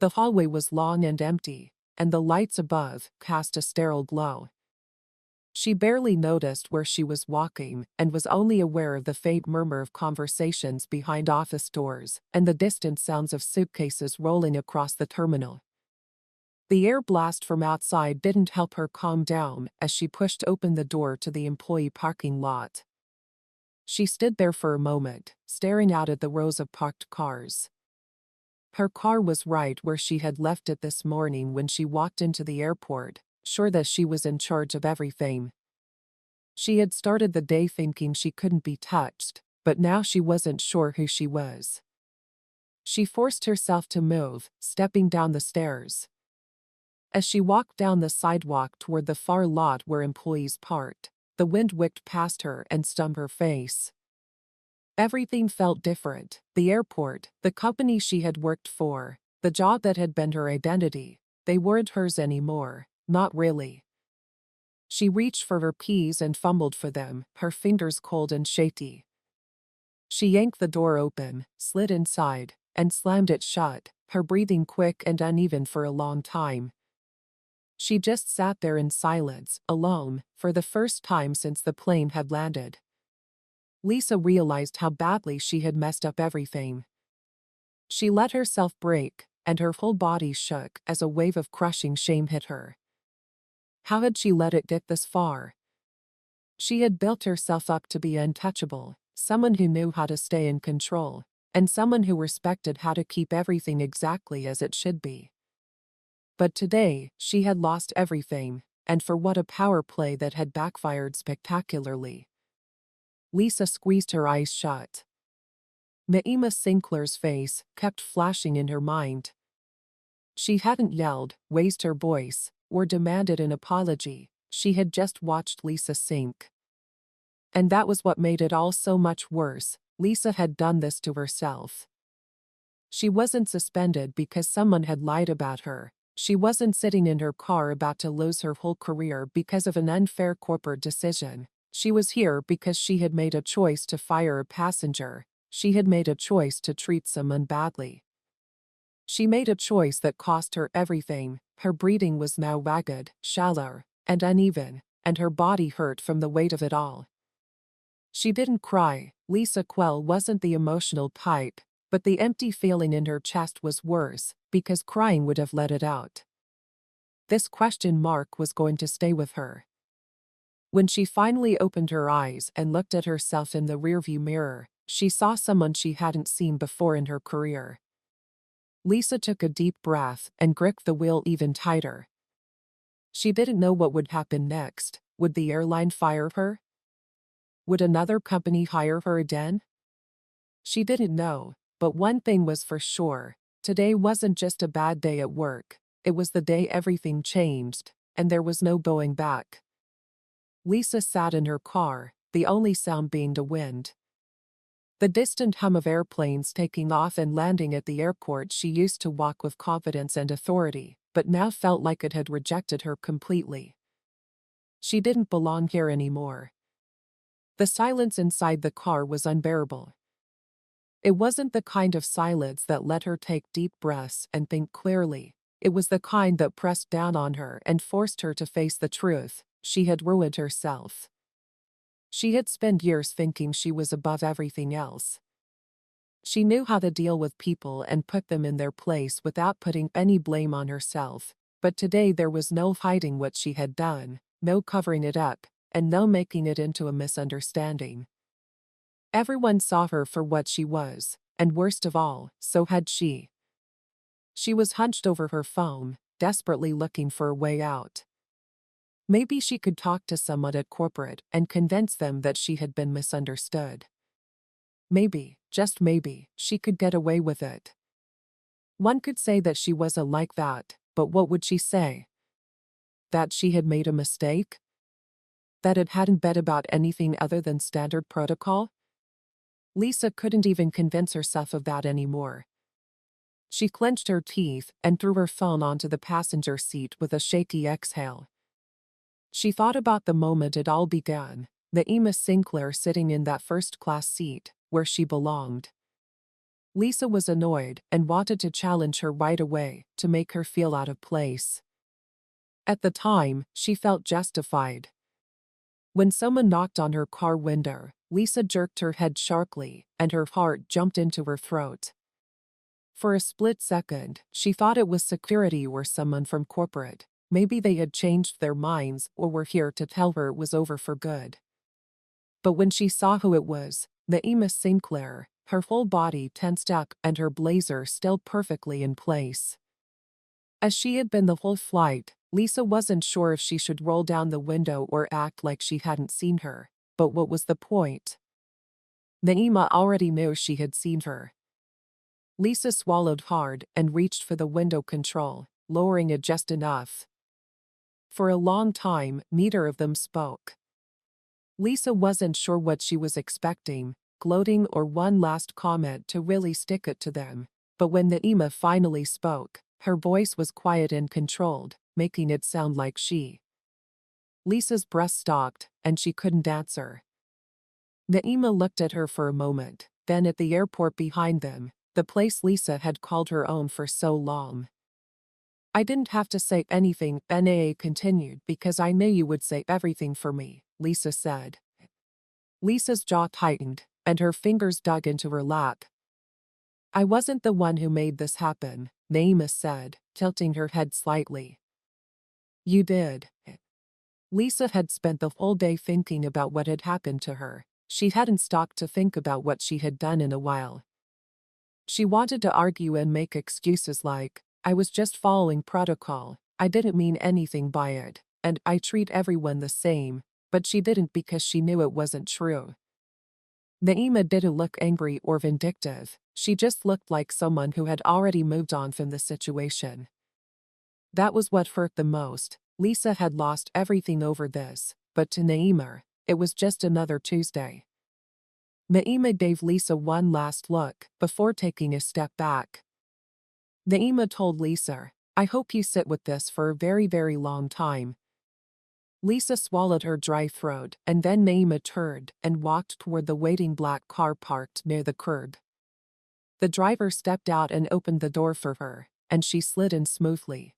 The hallway was long and empty, and the lights above cast a sterile glow. She barely noticed where she was walking and was only aware of the faint murmur of conversations behind office doors and the distant sounds of suitcases rolling across the terminal. The air blast from outside didn't help her calm down as she pushed open the door to the employee parking lot. She stood there for a moment, staring out at the rows of parked cars. Her car was right where she had left it this morning when she walked into the airport, sure that she was in charge of everything. She had started the day thinking she couldn't be touched, but now she wasn't sure who she was. She forced herself to move, stepping down the stairs. As she walked down the sidewalk toward the far lot where employees parked, the wind whipped past her and stung her face. Everything felt different. The airport, the company she had worked for, the job that had been her identity. They weren't hers anymore. Not really. She reached for her keys and fumbled for them, her fingers cold and shaky. She yanked the door open, slid inside, and slammed it shut, her breathing quick and uneven for a long time. She just sat there in silence, alone, for the first time since the plane had landed. Lisa realized how badly she had messed up everything. She let herself break, and her whole body shook as a wave of crushing shame hit her. How had she let it get this far? She had built herself up to be untouchable, someone who knew how to stay in control, and someone who respected how to keep everything exactly as it should be. But today, she had lost everything, and for what a power play that had backfired spectacularly. Lisa squeezed her eyes shut. Naima Sinclair's face kept flashing in her mind. She hadn't yelled, raised her voice, or demanded an apology. She had just watched Lisa sink. And that was what made it all so much worse. Lisa had done this to herself. She wasn't suspended because someone had lied about her. She wasn't sitting in her car about to lose her whole career because of an unfair corporate decision. She was here because she had made a choice to fire a passenger. She had made a choice to treat someone badly. She made a choice that cost her everything. Her breathing was now ragged, shallow, and uneven, and her body hurt from the weight of it all. She didn't cry. Lisa Caldwell wasn't the emotional type, but the empty feeling in her chest was worse, because crying would have let it out. This question mark was going to stay with her. When she finally opened her eyes and looked at herself in the rearview mirror, she saw someone she hadn't seen before in her career. Lisa took a deep breath and gripped the wheel even tighter. She didn't know what would happen next. Would the airline fire her? Would another company hire her again? She didn't know, but one thing was for sure. Today wasn't just a bad day at work. It was the day everything changed, and there was no going back. Lisa sat in her car, the only sound being the wind. The distant hum of airplanes taking off and landing at the airport she used to walk with confidence and authority, but now felt like it had rejected her completely. She didn't belong here anymore. The silence inside the car was unbearable. It wasn't the kind of silence that let her take deep breaths and think clearly. It was the kind that pressed down on her and forced her to face the truth. She had ruined herself. She had spent years thinking she was above everything else. She knew how to deal with people and put them in their place without putting any blame on herself, but today there was no hiding what she had done, no covering it up, and no making it into a misunderstanding. Everyone saw her for what she was, and worst of all, so had she. She was hunched over her phone, desperately looking for a way out. Maybe she could talk to someone at corporate and convince them that she had been misunderstood. Maybe, just maybe, she could get away with it. One could say that she wasn't like that, but what would she say? That she had made a mistake? That it hadn't been about anything other than standard protocol? Lisa couldn't even convince herself of that anymore. She clenched her teeth and threw her phone onto the passenger seat with a shaky exhale. She thought about the moment it all began, Naima Sinclair sitting in that first-class seat, where she belonged. Lisa was annoyed and wanted to challenge her right away, to make her feel out of place. At the time, she felt justified. When someone knocked on her car window, Lisa jerked her head sharply, and her heart jumped into her throat. For a split second, she thought it was security or someone from corporate. Maybe they had changed their minds or were here to tell her it was over for good. But when she saw who it was, Naima Sinclair, her whole body tensed up and her blazer still perfectly in place. As she had been the whole flight, Lisa wasn't sure if she should roll down the window or act like she hadn't seen her. But what was the point? Naima already knew she had seen her. Lisa swallowed hard and reached for the window control, lowering it just enough. For a long time, neither of them spoke. Lisa wasn't sure what she was expecting, gloating or one last comment to really stick it to them. But when Naima finally spoke, her voice was quiet and controlled, making it sound like she. Lisa's breath stopped, and she couldn't answer. Naima looked at her for a moment, then at the airport behind them, the place Lisa had called her own for so long. I didn't have to say anything, Naa continued, because I knew you would say everything for me, Lisa said. Lisa's jaw tightened, and her fingers dug into her lap. I wasn't the one who made this happen, Naima said, tilting her head slightly. You did. Lisa had spent the whole day thinking about what had happened to her. She hadn't stopped to think about what she had done in a while. She wanted to argue and make excuses like, I was just following protocol, I didn't mean anything by it, and I treat everyone the same, but she didn't because she knew it wasn't true. Naima didn't look angry or vindictive, she just looked like someone who had already moved on from the situation. That was what hurt the most. Lisa had lost everything over this, but to Naima, it was just another Tuesday. Naima gave Lisa one last look before taking a step back. Naima told Lisa, I hope you sit with this for a very, very long time. Lisa swallowed her dry throat, and then Naima turned and walked toward the waiting black car parked near the curb. The driver stepped out and opened the door for her, and she slid in smoothly.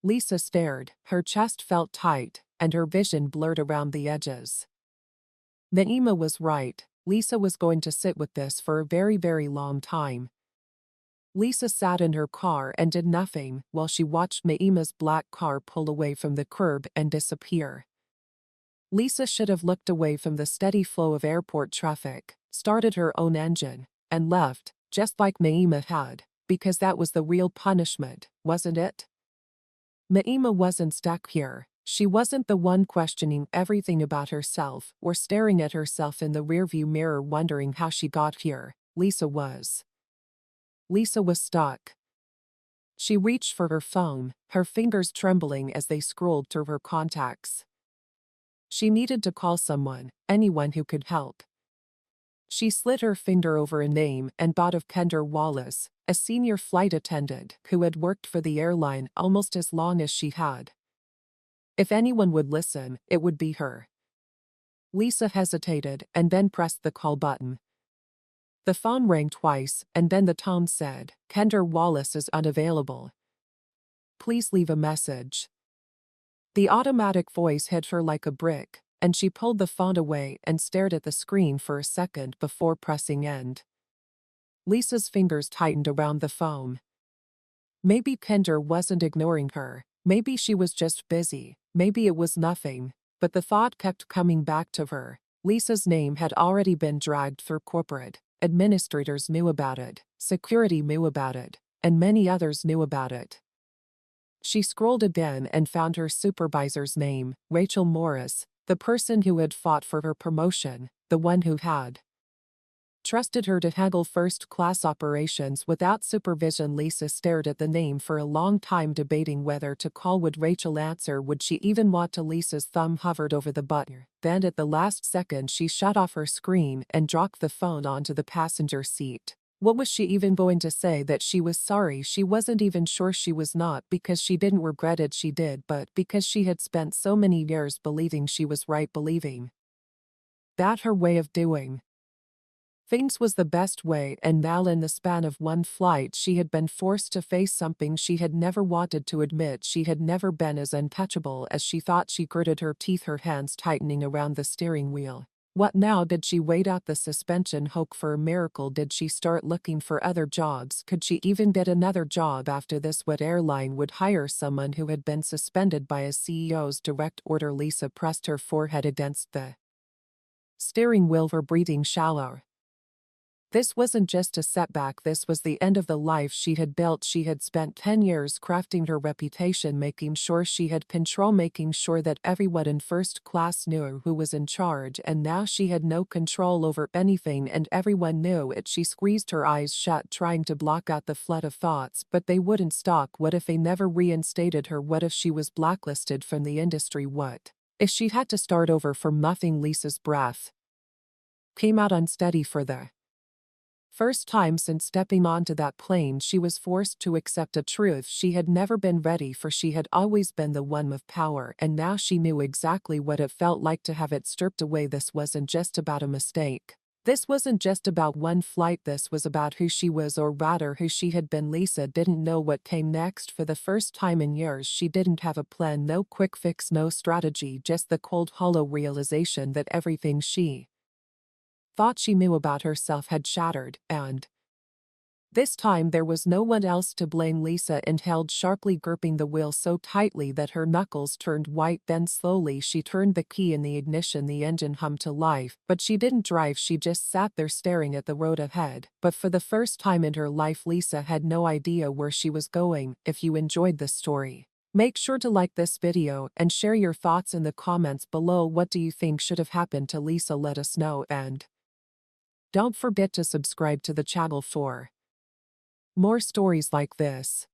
Lisa stared, her chest felt tight, and her vision blurred around the edges. Naima was right, Lisa was going to sit with this for a very, very long time. Lisa sat in her car and did nothing while she watched Naima's black car pull away from the curb and disappear. Lisa should have looked away from the steady flow of airport traffic, started her own engine, and left, just like Naima had, because that was the real punishment, wasn't it? Naima wasn't stuck here. She wasn't the one questioning everything about herself or staring at herself in the rearview mirror wondering how she got here. Lisa was. Lisa was stuck. She reached for her phone, her fingers trembling as they scrolled through her contacts. She needed to call someone, anyone who could help. She slid her finger over a name and thought of Kendra Wallace, a senior flight attendant who had worked for the airline almost as long as she had. If anyone would listen, it would be her. Lisa hesitated and then pressed the call button. The phone rang twice, and then the tone said, Kendra Wallace is unavailable. Please leave a message. The automatic voice hit her like a brick, and she pulled the phone away and stared at the screen for a second before pressing end. Lisa's fingers tightened around the phone. Maybe Kendra wasn't ignoring her, maybe she was just busy, maybe it was nothing, but the thought kept coming back to her. Lisa's name had already been dragged through corporate. Administrators knew about it, security knew about it, and many others knew about it. She scrolled again and found her supervisor's name, Rachel Morris, the person who had fought for her promotion, the one who had trusted her to handle first-class operations without supervision. Lisa stared at the name for a long time, debating whether to call. Would Rachel answer? Would she even want to? Lisa's thumb hovered over the button. Then at the last second she shut off her screen and dropped the phone onto the passenger seat. What was she even going to say? That she was sorry? She wasn't even sure. She was not because she didn't regret it, she did, but because she had spent so many years believing she was right, believing that her way of doing things was the best way, and now in the span of one flight she had been forced to face something she had never wanted to admit. She had never been as untouchable as she thought. She gritted her teeth, her hands tightening around the steering wheel. What now? Did she wait out the suspension, hope for a miracle? Did she start looking for other jobs? Could she even get another job after this? What airline would hire someone who had been suspended by a CEO's direct order? Lisa pressed her forehead against the steering wheel, her breathing shallow. This wasn't just a setback, this was the end of the life she had built. She had spent 10 years crafting her reputation, making sure she had control, making sure that everyone in first class knew who was in charge, and now she had no control over anything and everyone knew it. She squeezed her eyes shut, trying to block out the flood of thoughts, but they wouldn't stop. What if they never reinstated her? What if she was blacklisted from the industry? What if she had to start over from nothing? Lisa's breath came out unsteady for the first time since stepping onto that plane. She was forced to accept a truth she had never been ready for. She had always been the one with power, and now she knew exactly what it felt like to have it stripped away. This wasn't just about a mistake. This wasn't just about one flight. This was about who she was, or rather who she had been. Lisa didn't know what came next. For the first time in years, she didn't have a plan, no quick fix, no strategy, just the cold, hollow realization that everything she thought she knew about herself had shattered, and this time there was no one else to blame. Lisa inhaled sharply, gripping the wheel so tightly that her knuckles turned white. Then slowly she turned the key in the ignition. The engine hummed to life, but she didn't drive. She just sat there staring at the road ahead. But for the first time in her life, Lisa had no idea where she was going. If you enjoyed this story, make sure to like this video and share your thoughts in the comments below. What do you think should have happened to Lisa? Let us know, and don't forget to subscribe to the channel for more stories like this.